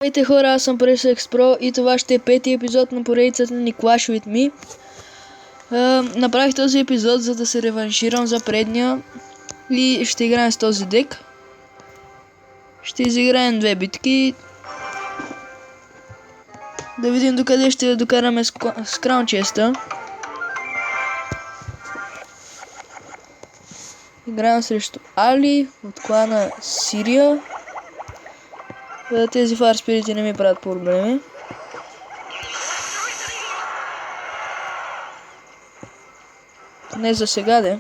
Здравейте хора, аз съм Pressex Pro и това ще е пети епизод на поредицата ни Clash with Me. Направих този епизод, за да се реванширам за предния и ще играем с този дек. Ще изиграем две битки. Да видим докъде ще докараме с Crown Chest-а. Играем срещу Али от клана Сирия. Тези фарспирити не ми правят проблеми. Не за сега, де.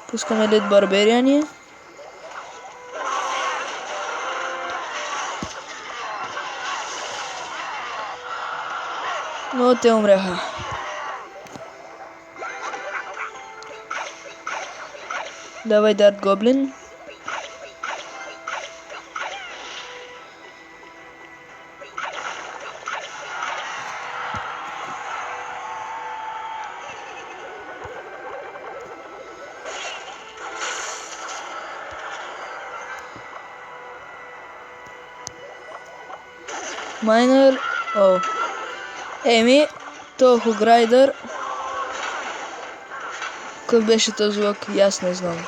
Пускаме лид барбериани. Но те умряха. Давай Дарт Гоблин. Майнер. О. Еми, то Хуграйдър. Какъв беше този лък? И аз не знам.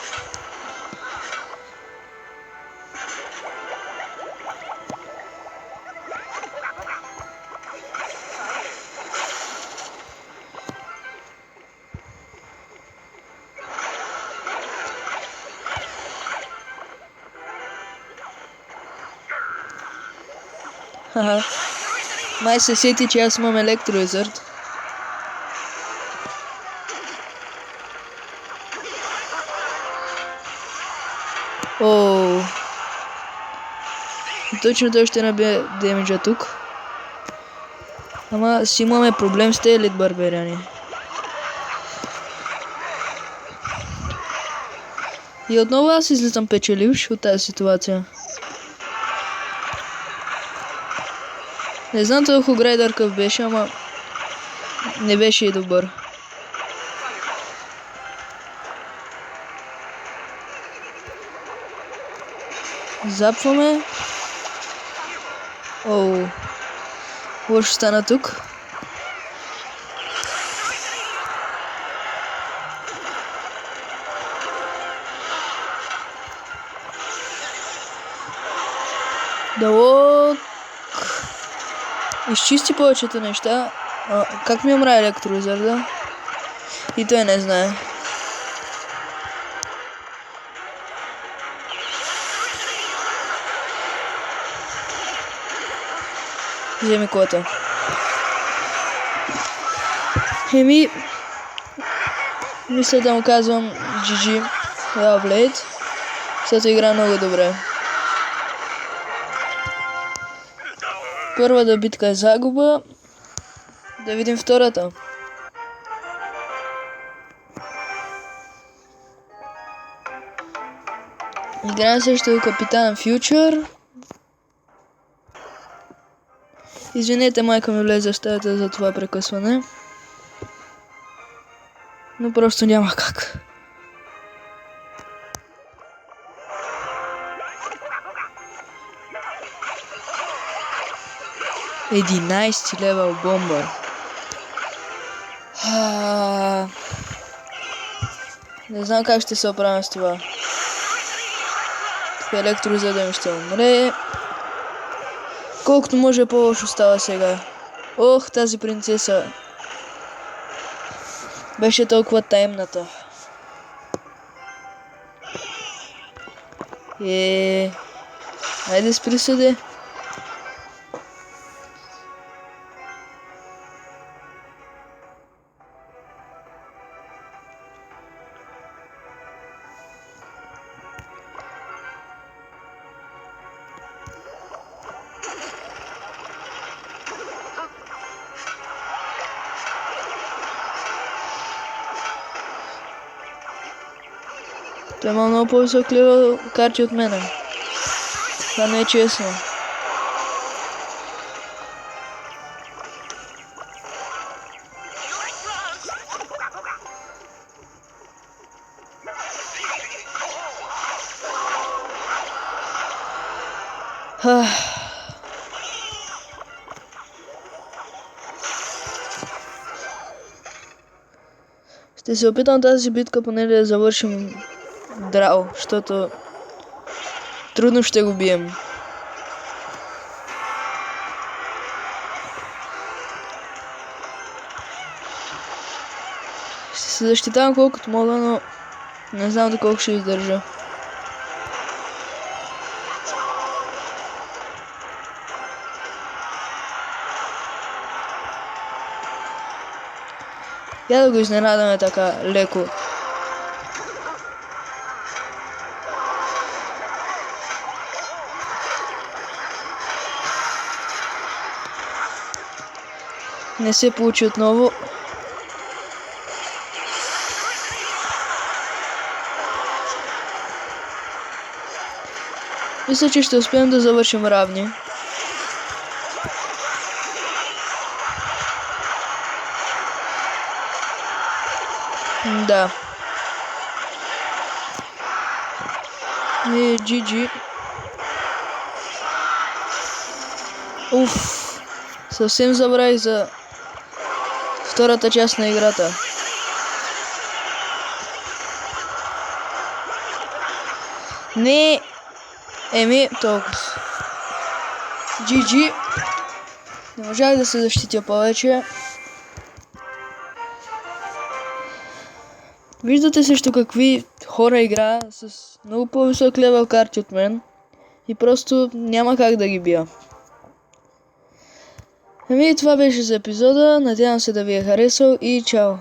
Хаха. Май се сети, че аз имам електровизърд. Ооо. Точно той ще набие демиджа тук. Ама си имаме проблем с тези лид барбериани. И отново аз излизам печеливш от тази ситуация. Не знам този Хуграйдър къв беше, ама не беше и добър. Запваме. Оу. Лошо стана тук. Дало. Изчисти повечето неща. Как ми умра електровизърда? И той не знае. Вземи колата. Еми, мисля да му казвам GG Hellblade, защото игра много добре. Първата битка е загуба. Да видим втората. Играем срещу капитан Фьючер. Извинете, майка ми влезе в стаята за това прекъсване. Но просто няма как. Единайсти левел бомбър. Не знам как ще се оправим с това. Тук електрозъден ще умре. Колкото може по-лошо става сега. Ох, тази принцеса. Беше толкова таемната. Айде с присъде. Той има много по-висок левел карти от мене. Това не е честно. Ще се опитам тази битка поне да я завършим драо, защото трудно ще го бием. Ще се защитавам колкото мога, но не знам доколко ще издържа. Я да го изненадаме така леко. Не се получи отново. Мисля, че ще успеем да завършим равни. Да. И GG. Уф. Съвсем забравих за втората част на играта. Не. Еми, толкова. GG. Не можах да се защитя повече. Виждате също какви хора игра с много по-висок левел карти от мен. И просто няма как да ги бия. Ами това беше за епизода. Надявам се да ви е харесал и чао!